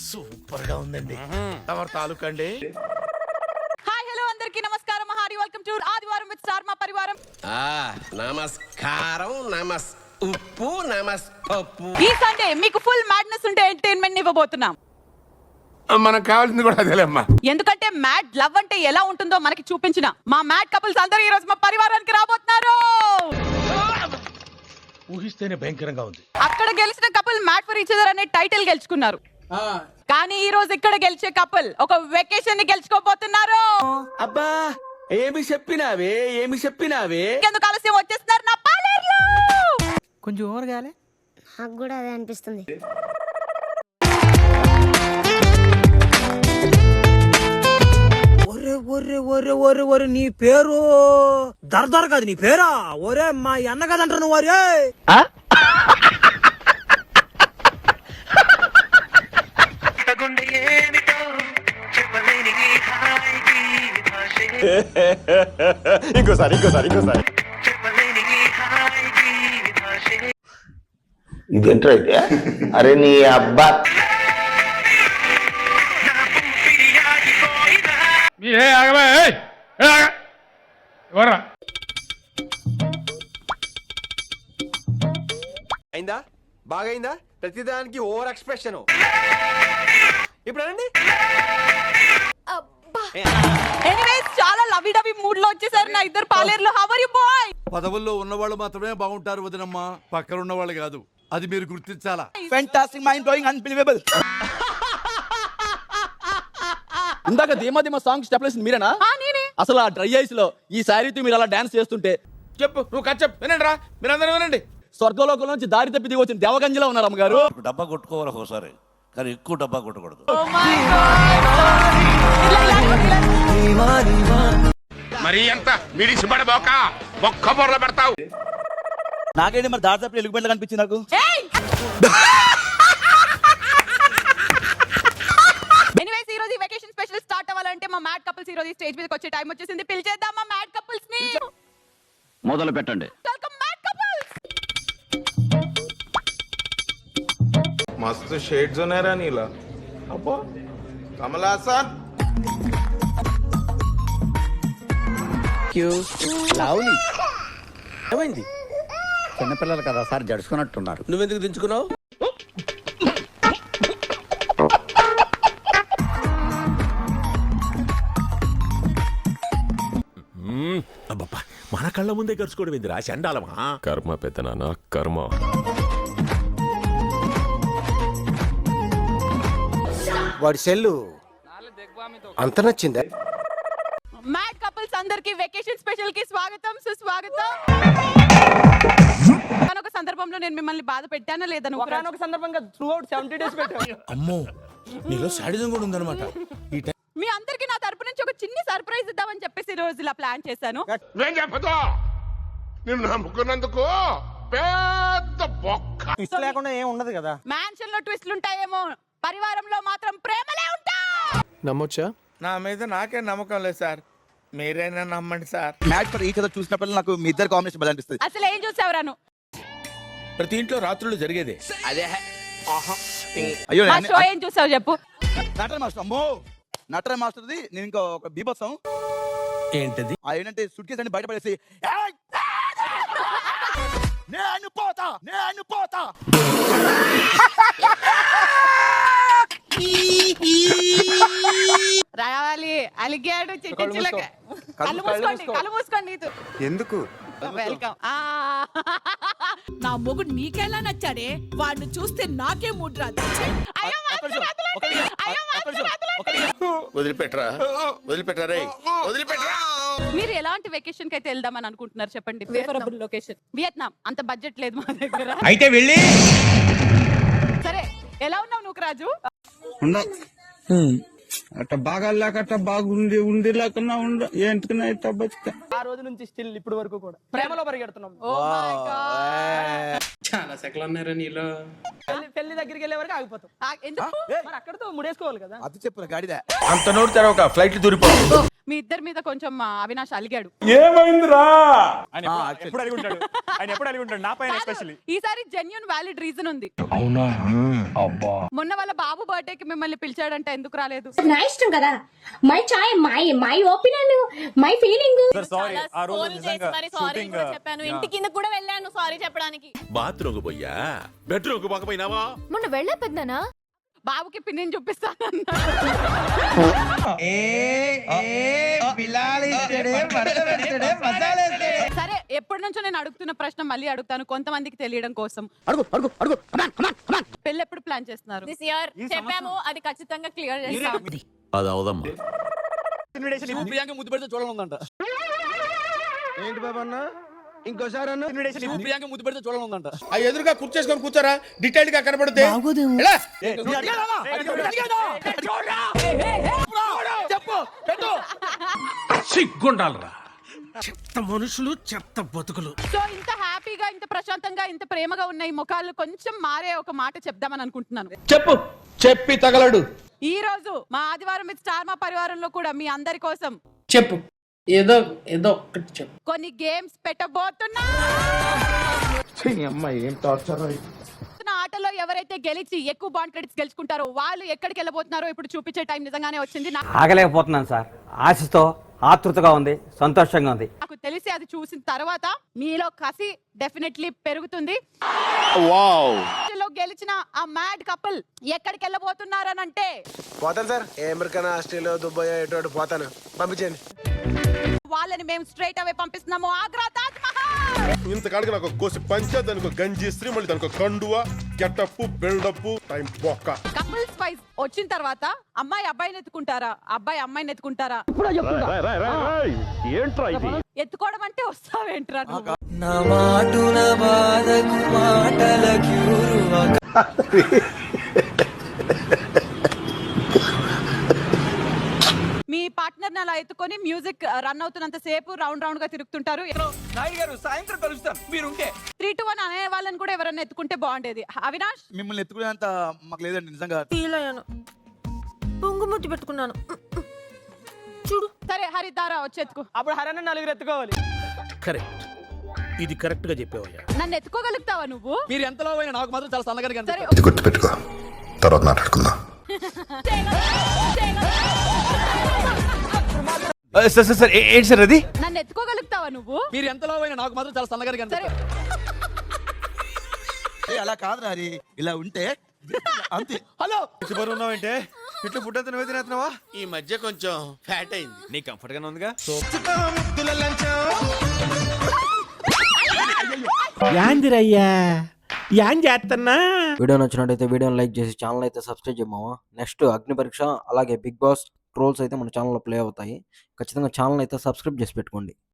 Super గా ఉందండి. తమరు తాలూకా అండి? హాయ్ హలో అందరికీ నమస్కారం. హారీ వెల్కమ్ టు ఆదివారం విత్ స్టార్ మా పరివారం. నమస్కారం. ఉప్పు పప్పు. ఈ సండే మీకు ఫుల్ మ్యాడ్నెస్ ఉండే ఎంటర్టైన్మెంట్ ఇవ్వబోతున్నాం. మనకు కావాల్సింది కూడా అదేలేమ్మా. ఎందుకంటే మ్యాడ్ లవ్ అంటే ఎలా ఉంటుందో మనకి చూపించిన మా మ్యాడ్ కపుల్స్ అందరూ ఈ రోజు మా పరివారానికి రాబోతున్నారు. ఊహిస్తేనే భయంకరంగా ఉంది. అక్కడ గెలిచిన couple mad for each other అనే టైటిల్ గెలుచుకున్నారు. కానీ ఈ రోజు ఇక్కడ గెలిచే కపుల్ ఒక వెకేషన్ ని గెలుచుకోబోతున్నారు. అబ్బా ఏమి చెప్పినావే ఎందుకు ఆలస్యం వచ్చేస్తున్నారు నా పాలేర్లు. కొంచెం ఓవర్ గాలే. నాకు కూడా అదే అనిపిస్తుంది. ఒరే నీ పేరు దర్దర్ కాదు, నీ పేరా? ఒరే మా అన్న కదంటారు నువ్వు. ఒరే ఇంకోసారి ఇదేంట్రా అయితే? అరే నీ అబ్బా అయిందా? బాగైందా? ప్రతిదానికి ఓవర్ ఎక్స్ప్రెషన్. ఇప్పుడు అనండి. ఎనీవేస్ చాలా లవ్లీ డబీ మూడ్ లో వచ్చేసారు నా ఇద్దరు పాలేర్లు. How are you boy? పదవుల్లో ఉన్నవాళ్ళు మాత్రమే బాగుంటారు వదినమ్మా, పక్కన ఉన్న వాళ్ళు కాదు. అది మీరు గుర్తించాలా. Fantastic, mind blowing, unbelievable. ఇందాక ధీమా సాంగ్ స్టెప్ వేసింది మీరేనా? నేనే. అసలు ఆ డ్రై ఐస్ లో ఈ శారీతో మీరు అలా డాన్స్ చేస్తుంటే చెప్పు, నువ్వు కథ చెప్పు. వినండి రా, మీరందరూ వినండి. స్వర్గలోకం నుంచి దారి తప్పి దిగి వచ్చిన దేవగంజిలో ఉన్నారు అమ్మగారు. డబ్బా కొట్టుకోవాలి ఒకసారి, కానీ ఎక్కువ డబ్బా కొట్టకూడదు. Oh my God. మరి ఎంత మిడిసి పడబోక బొక్క బొర్ల పెడతావు. నాకేంటి మరి దారి తప్పి ఎలుగుబండ్లు కనిపించింది నాకు. ఎనీవేస్ ఈ రోజు ఈ వెకేషన్ స్పెషల్ స్టార్ట్ అవ్వాలంటే మా మ్యాడ్ కపుల్స్ ఈ రోజు స్టేజ్ మీదకి వచ్చే టైం వచ్చేసింది. పిలిచేద్దాం మా మ్యాడ్ కపుల్స్ ని. మొదలు పెట్టండి. Welcome mad couples. मस्त शेड जो नाही राणीला अप्पो कमला असा ఏమైంది? చిన్నపిల్లలు కదా సార్, జడుచుకున్నట్టున్నారు. నువ్వెందుకు దించుకున్నావు? అబ్బబ్బా, మన కళ్ళ ముందే గడుచుకోవడం ఏందిరా చండాలమా. కర్మ పెద్దనాన్న, కర్మ. వాడి సెల్లు అంత నచ్చిందా? మ్యాడ్ కపుల్స్ అందరికి వెకేషన్ స్పెషల్ కి స్వాగతం సుస్వాగతం. ఒక సందర్భంలో నేను మిమ్మల్ని బాధ పెట్టానా లేదా? ఒకనొక సందర్భంగా త్రూ అవుట్ 70 డేస్ పెట్టాను. అమ్మో, నీలో శాడిజం కూడా ఉందన్నమాట. మీ అందరికి నా తరపు నుంచి ఒక చిన్న సర్ప్రైజ్ ఇద్దామని చెప్పేసి ఈ రోజు ఇలా ప్లాన్ చేశాను. నేను చెప్పదు, నేను నమ్ముకున్నందుకు పెద్ద బొక్క. ట్విస్ట్ లేకుండా ఏం ఉండదు కదా. మ్యాన్షన్ లో ట్విస్ట్లు ఉంటాయేమో, పరివారంలో మాత్రం ప్రేమలే ఉంటా. నమ్మొచ్చా? నా మీద నాకే నమ్మకం లేదు సార్, మీరైనా నమ్మండి sir. Match for each other చూసినప్పుడు నాకు మీ ఇద్దరు కాంబినేషన్ బాగా అనిపిస్తుంది. అసలు ఏం చూసావురాను? ప్రతి ఇంట్లో రాత్రులు జరిగేదే అదే. అయ్యో ఆ షో ఏం చూసావు చెప్పు. నటన మాస్టర్. అమ్మో, నటన మాస్టర్ది నేను ఇంకా ఒక బీభత్సం. ఏంటది? ఏంటంటే సుట్ కేసు అని బయటపడేసి నేను పోతా రావాలి అలిగాడు చిట్టిచిలక. కళ్ళు మూసుకోండి. ఎందుకు? వెల్కమ్. నా మొగుడు నీకెలా నచ్చాడే? వాడిని చూస్తే నాకే మూడ్ రాదు. వదిలిపెట్టరా, వదిలిపెట్టరా, వదిలిపెట్టరా. మీరు ఎలాంటి వెకేషన్ కి అయితే వెళ్దామని అనుకుంటున్నారు చెప్పండి? Favourable location Vietnam. అంత బడ్జెట్ లేదు మా దగ్గర. అయితే వెళ్ళి. సరే, ఎలా ఉన్నావు నువ్వు రాజు? అట్ట బాగా లేకట్ట బాగుండి ఉండి లేకన్నా ఏంటికన్నా అయితే బతుక. ఆ రోజు నుంచి స్టిల్ ఇప్పుడు వరకు కూడా ప్రేమలో పరిగెడుతున్నాం. Oh my God. చాలా సెకలు ఉన్నారా నీలో. పెళ్లి దగ్గరికి వెళ్ళే వరకు ఆగిపోతాం. ఎందుకు? మరి అక్కడతో ముడేసుకోవాలి కదా. అది చెప్పిన గాడిద అంత నోరు తెరవక ఫ్లైట్ దూరిపో. మీ ఇద్దరి మీద కొంచెం అవినాష్ అలిగాడు. ఈసారి జెన్యూన్ వ్యాలిడ్ రీజన్ ఉంది. మొన్న వాళ్ళ బాబు బర్త్డే కి మిమ్మల్ని పిలిచాడంటే ఎందుకు రాలేదు? నా ఇష్టం కదా, my chai, my opinion, my feeling. చెప్పాను, ఇంటి కింద కూడా వెళ్ళాను సారీ చెప్పడానికి. బాత్రూమ్ పోయా బెడ్రూమ్ పోకపోయినావా? మొన్న వెళ్ళా పెద్దనా, బాబుకి పిన్నిని చూపిస్తానన్నా. సరే, ఎప్పటి నుంచో నేను అడుగుతున్న ప్రశ్న మళ్ళీ అడుగుతాను, కొంతమందికి తెలియడం కోసం. పెళ్లి ఎప్పుడు ప్లాన్ చేస్తున్నారు? దిస్ ఇయర్ చెప్పాము, అది ఖచ్చితంగా క్లియర్ చేస్తాం. అది అవదమ్మా. ముద్దు పెడితే చూడాలందంట. ఏంటి బాబా అన్న ఇంకోసారి అన్న ప్రియాంక ముద్దు పెడితే చూడాలందంట. ఆ ఎదురుగా కుర్చేసుకొని కూర్చోరా, డీటెయిల్డ్ గా కనబడితే. సిగ్గుండాలరా. చెత్త మనుషులు, చెత్త బతుకులు. సో ఇంత హ్యాపీగా, ఇంత ప్రశాంతంగా, ఇంత ప్రేమగా ఉన్న ఈ ముఖాలు కొంచెం మారే ఒక మాట చెప్దామని అనుకుంటున్నాను. చెప్పు, చెప్పి తగలడు. ఈ రోజు మా ఆదివారం విత్ స్టార్ మా పరివారంలో కూడా మీ అందరి కోసం చెప్పు, ఏదో ఒక్కటి చెప్పు. కొన్ని గేమ్స్ పెట్టబోతున్నా. ఆటలో ఎవరైతే గెలిచి ఎక్కువ బాండ్ క్రెడిట్స్ గెలుచుకుంటారో వాళ్ళు ఎక్కడికి వెళ్ళబోతున్నారో ఇప్పుడు చూపించే టైం నిజంగానే వచ్చింది. ఆగలేకపోతున్నాను సార్, ఆశతో ఆతృతగా ఉంది, సంతోషంగా ఉంది. నాకు తెలిసి అది చూసిన తర్వాత మీలో కసి డెఫినెట్లీ పెరుగుతుంది. గెలిచిన ఆ మ్యాడ్ కపుల్ ఎక్కడికి వెళ్ళబోతున్నారనంటే పోతాను సార్, అమెరికన్, ఆస్ట్రేలియా, దుబాయ్ ఎటువంటి పోతాను, పంపించండి. వాళ్ళని మేము స్ట్రైట్ అవే పంపిస్తున్నాము ఆగ్రా తాజ్ మహల్. ఇంతకాడికి నాకు కోసి పంచా, దానికి గంజి ఇస్త్రీ, మళ్ళీ దానికి కండువా, గెటప్, బిల్డప్, టైం పోక. కపుల్స్ వైజ్ వచ్చిన తర్వాత అమ్మాయి అబ్బాయిని ఎత్తుకుంటారా, అబ్బాయి అమ్మాయిని ఎత్తుకుంటారా? ఎత్తుకోవడం అంటే వస్తావేంట్రా నువ్వు? మీ పార్ట్నర్ అలా ఎత్తుకొని మ్యూజిక్ రన్ అవుతున్నంత సేపు రౌండ్ రౌండ్ గా తిరుగుతుంటారు. సాయంత్రం కలుస్తాను మీరుంటే. 3 to 1 అనే వాళ్ళని కూడా ఎవరైనా ఎత్తుకుంటే బాగుండేది. అవినాష్, మిమ్మల్ని ఎత్తుకునేంత మాకు లేదండి నిజంగా. ఫీల్ అయ్యాను, పొంగుముద్దు పెట్టుకున్నాను. చూడు. సరే హరిదారా వచ్చి ఎత్తుకో. అప్పుడు హరన్న 4 ఎత్తుకోవాలి. కరెక్ట్, ఇది కరెక్ట్ గా చెప్పావయ్యా. నన్ను ఎత్తుకోగలుగుతావా నువ్వు? మీరు ఎంతలో అయినా నాకు మాత్రం చాలా సన్నగా సరే ఇది గుర్తుపెట్టుకో, తర్వాత మాట్లాడుకుందాం. సార్ ఏంటి సార్ అది? నన్ను ఎత్తుకోగలుగుతావా నువ్వు? మీరు ఎంతలో అయినా నాకు మాత్రం చాలా సన్నగా సరే అలా కాదురా, అది ఇలా ఉంటే అంతే. హలో, ఉన్నావంటే ఇట్లా ఫుడ్ అంతా నువ్వే తినేస్తున్నావా? ఈ మధ్య కొంచెం ఫ్యాట్ అయింది. నీ కంఫర్ట్ గానే ఉందిగా. యాందిరయ్యా యాన్ చేస్తున్నా. వీడియో నచ్చినట్టయితే వీడియోని లైక్ చేసి ఛానల్ అయితే సబ్స్క్రైబ్ చేయమావా. నెక్స్ట్ అగ్ని పరీక్ష అలాగే బిగ్ బాస్ ట్రోల్స్ అయితే మన ఛానల్లో ప్లే అవుతాయి. ఖచ్చితంగా ఛానల్ అయితే సబ్స్క్రైబ్ చేసి పెట్టుకోండి.